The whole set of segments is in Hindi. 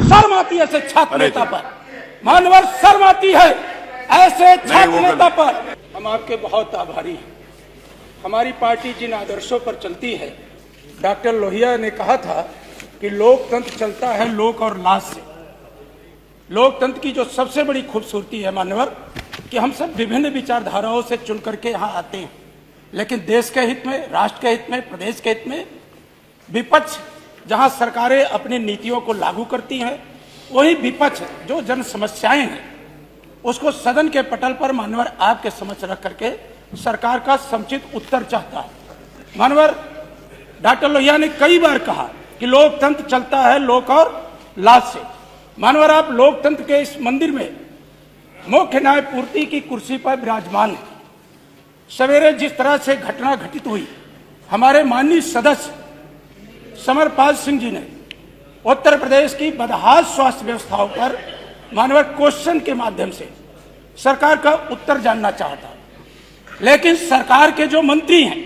शर्म आती है ऐसे छात्र नेता पर, मानवर शर्म आती है ऐसे छात्र नेता पर। हम आपके बहुत आभारी हैं। हमारी पार्टी जिन आदर्शों पर चलती है, डॉक्टर लोहिया ने कहा था कि लोकतंत्र चलता है लोक और लाज से। लोकतंत्र की जो सबसे बड़ी खूबसूरती है मान्यवर, कि हम सब विभिन्न विचारधाराओं से चुन करके यहाँ आते हैं, लेकिन देश के हित में, राष्ट्र के हित में, प्रदेश के हित में विपक्ष जहाँ सरकारें अपनी नीतियों को लागू करती हैं, वही विपक्ष जो जन समस्याएं हैं उसको सदन के पटल पर मान्यवर आपके समक्ष रख करके सरकार का समुचित उत्तर चाहता है। मान्यवर डॉक्टर लोहिया ने कई बार कहा कि लोकतंत्र चलता है लोक और लाज से। मान्यवर आप लोकतंत्र के इस मंदिर में मुख्य न्यायपूर्ति की कुर्सी पर विराजमान है। सवेरे जिस तरह से घटना घटित हुई, हमारे माननीय सदस्य समरपाल सिंह जी ने उत्तर प्रदेश की बदहाल स्वास्थ्य व्यवस्थाओं पर मानवर क्वेश्चन के माध्यम से सरकार का उत्तर जानना चाहता, लेकिन सरकार के जो मंत्री हैं,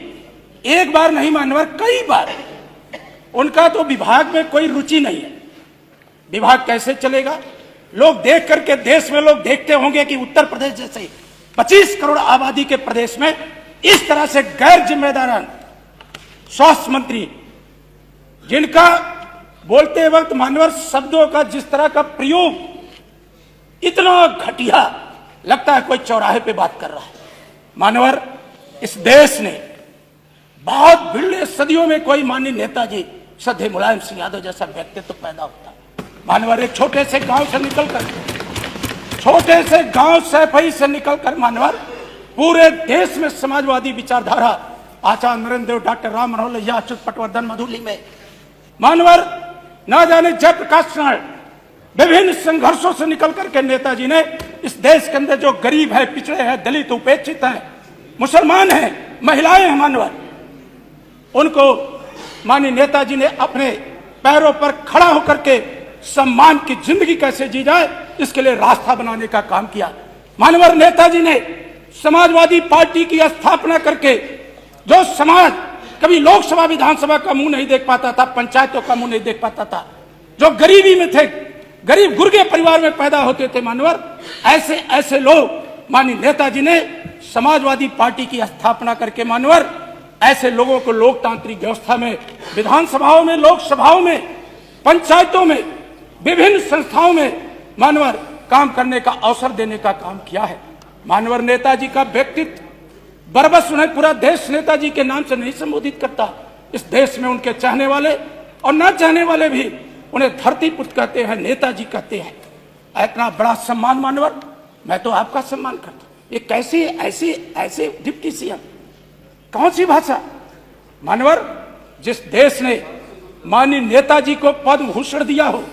एक बार नहीं मानवर कई बार, उनका तो विभाग में कोई रुचि नहीं है। विभाग कैसे चलेगा? लोग देख करके, देश में लोग देखते होंगे कि उत्तर प्रदेश जैसे 25 करोड़ आबादी के प्रदेश में इस तरह से गैर जिम्मेदारान स्वास्थ्य मंत्री, जिनका बोलते वक्त मानवर शब्दों का जिस तरह का प्रयोग इतना घटिया लगता है कोई चौराहे पे बात कर रहा है। मानवर इस देश ने बहुत भिड़े सदियों में कोई माननीय नेताजी श्रद्धेय मुलायम सिंह यादव जैसा व्यक्तित्व तो पैदा होता। मानवर एक छोटे से गांव से निकलकर, छोटे से गांव सैफई से निकलकर मानवर पूरे देश में समाजवादी विचारधारा आचार्य नरेंद्र देव, डॉक्टर राम मनोहर लोहिया, अच्युत पटवर्धन, मधुली में मानवर न जाने जयप्रकाश नारायण, विभिन्न संघर्षों से निकल करके नेताजी ने इस देश के अंदर जो गरीब है, पिछड़े हैं, दलित, उपेक्षित हैं, मुसलमान हैं, महिलाएं हैं मानवर, उनको माननीय नेताजी ने अपने पैरों पर खड़ा होकर के सम्मान की जिंदगी कैसे जी जाए इसके लिए रास्ता बनाने का काम किया। मानवर नेताजी ने समाजवादी पार्टी की स्थापना करके जो समाज कभी लोकसभा विधानसभा का मुंह नहीं देख पाता था, पंचायतों का मुंह नहीं देख पाता था, जो गरीबी में थे, गरीब गुर्गे परिवार में पैदा होते थे मानवर, ऐसे ऐसे लोग माननीय नेताजी ने समाजवादी पार्टी की स्थापना करके मानवर ऐसे लोगों को लोकतांत्रिक व्यवस्था में, विधानसभाओं में, लोकसभाओं में, पंचायतों में, विभिन्न संस्थाओं में मानवर काम करने का अवसर देने का काम किया है। मानवर नेताजी का व्यक्तित्व बरबस उन्हें पूरा देश नेताजी के नाम से नहीं संबोधित करता। इस देश में उनके चाहने वाले और न चाहने वाले भी उन्हें धरती पुत्र कहते हैं, नेताजी कहते हैं। इतना बड़ा सम्मान मानवर, मैं तो आपका सम्मान करता। ये कैसे ऐसे डिप्टी सीएम, कौन सी भाषा? मानवर जिस देश ने माननीय नेताजी को पद्म भूषण दिया हो,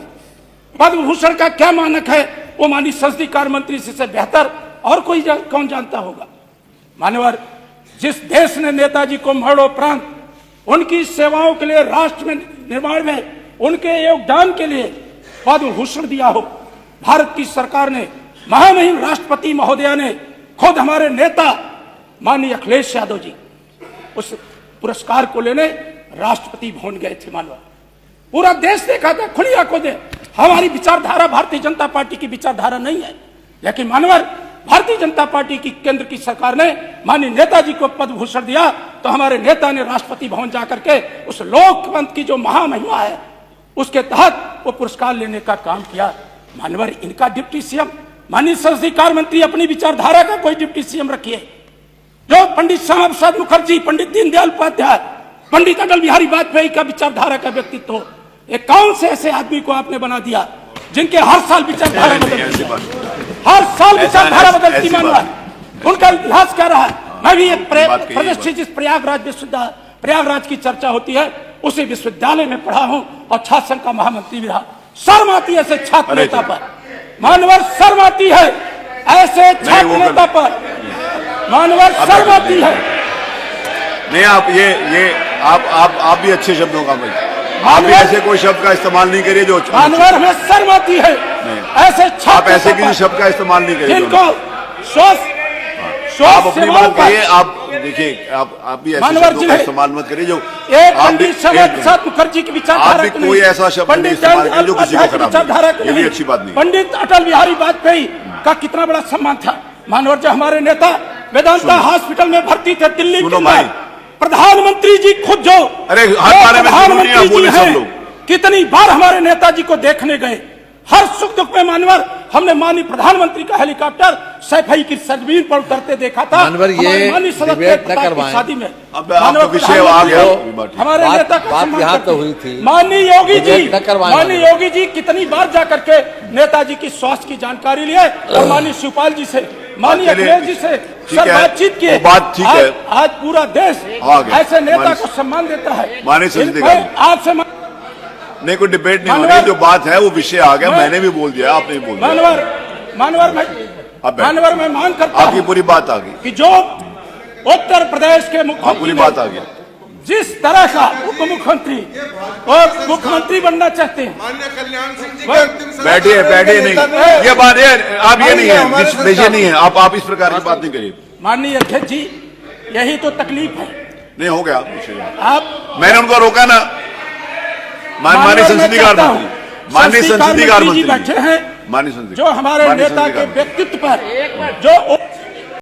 पद्म भूषण का क्या मानक है वो माननीय संसदीय कार्य मंत्री से बेहतर और कोई कौन जानता होगा। मानवर जिस देश ने नेताजी को मरणोपरांत उनकी सेवाओं के लिए, राष्ट्र में निर्माण में उनके योगदान के लिए पद्म भूषण दिया हो, भारत की सरकार ने, महामहिम राष्ट्रपति महोदया ने, खुद हमारे नेता माननीय अखिलेश यादव जी उस पुरस्कार को लेने राष्ट्रपति भवन गए थे। मानवर पूरा देश देखा था, खुली आंखों से। हमारी विचारधारा भारतीय जनता पार्टी की विचारधारा नहीं है, लेकिन मानवर भारतीय जनता पार्टी की केंद्र की सरकार ने माननीय नेताजी को पद्म भूषण दिया तो हमारे नेता ने राष्ट्रपति भवन जाकर के उस लोकतंत्र की जो महामहिमा है उसके तहत वो पुरस्कार लेने का काम किया। मानवर इनका डिप्टी सीएम, माननीय संसदीय कार्य मंत्री अपनी विचारधारा का कोई डिप्टी सीएम रखिए। जो पंडित श्यामा प्रसाद मुखर्जी, पंडित दीनदयाल उपाध्याय, पंडित अटल बिहारी वाजपेयी का विचारधारा का व्यक्तित्व हो, एक कौन से ऐसे आदमी को आपने बना दिया जिनके हर साल विचारधारा बदलती है, हर साल विचारधारा बदलती। मानवर उनका इतिहास क्या रहा है? मैं भी एक प्रतिष्ठित जिस प्रयागराज की चर्चा होती है उसी विश्वविद्यालय में पढ़ा हूं और छात्र संघ का महामंत्री भी रहा। शर्म आती है ऐसे छात्र नेता पर, मानवर शर्म आती है ऐसे छात्र नेता पर, मानवर शर्म आती है। नहीं, आप भी अच्छे शब्दों का भाई, आप भी ऐसे कोई शब्द का इस्तेमाल नहीं करिए जो मानवर हमें शर्म आती है ऐसे छात्र, आप ऐसे किसी शब्द का इस्तेमाल नहीं करिए जिनको आप अपनी बात कहिए। आप देखिए आप भी ऐसे मानवर शब्दों जी का है। इस्तेमाल मत करिए जो एक आप पंडित भी- श्यामा एक- प्रसाद मुखर्जी की आप विचारधारा भी की कोई नहीं। ऐसा शब्द नहीं पंडित इस्तेमाल दीनदयाल करिए जो किसी को उपाध्याय की खराब विचारधारा लगे। की ये भी नहीं। अच्छी बात नहीं है। पंडित अटल बिहारी वाजपेयी का कितना बड़ा सम्मान था। मानवर जी हमारे नेता वेदांता हॉस्पिटल में भर्ती थे दिल्ली के सुनो अंदर। भाई। प्रधानमंत्री जी खुद जो अरे, हर जो बारे में जरूरी नहीं आप बोले सब हैं, लोग। कितनी बार हमारे नेताजी को देखने गए। हर सुख दुख में मानवर हमने माननीय प्रधानमंत्री का हेलीकॉप्टर सैफई की सरजमीन पर उतरते देखा था। मानवर, ये हमारे माननीय सदस्य डिबेट न प्रताप की करवाएं। शादी में अब आप माननीय तो विषय आ गया। प्रधानमंत्री हमारे बात- नेता का बात सम्मान यहाँ करते तो हैं। हुई थी। माननीय योगी जी, डिबेट न करवाएं माननीय माननीय। योगी जी कितनी बार जा करके नेताजी की स्वास्थ्य की जानकारी लिए और माननीय शिवपाल जी से, माननीय चलिए, अखिलेश जी से ठीक सर है, बातचीत किए। वो बात ठीक है। आज पूरा देश आ गया। ऐसे नेता माननीय- को सम्मान देता है। माननीय संसदीय इनको कार्य। आपसे नहीं, कोई डिबेट नहीं हो मानवर- रही। जो बात है वो विषय आ गया। मैं- मैंने भी बोल दिया, आपने भी बोल दिया। मानवर मैं अब बैठ। मानवर मैं मांग करता आपकी हूं पूरी बात आ गई। कि जो उत्तर प्रदेश के आप पूरी मुख्यमंत्री बात आ गई। जिस तरह का उप मुख्यमंत्री और मुख्यमंत्री बनना चाहते हैं, माननीय कल्याण सिंह जी वह- के अंतिम समय बैठिए बैठिए नहीं, ये बात है आप ये नहीं है हमारे विषय नहीं है। आप इस प्रकार की बात नहीं करिए। माननीय अध्यक्ष जी यही तो तकलीफ है। नहीं हो गया विषय। आप मैंने उनको रोका ना। माननीय संसदीय कार्य मंत्री, माननीय संसदीय कार्य जी बैठे मंत्री, हैं माननीय संसदीय जो हमारे माननीय नेता संसदीय के कार्य मंत्री। व्यक्तित्व पर जो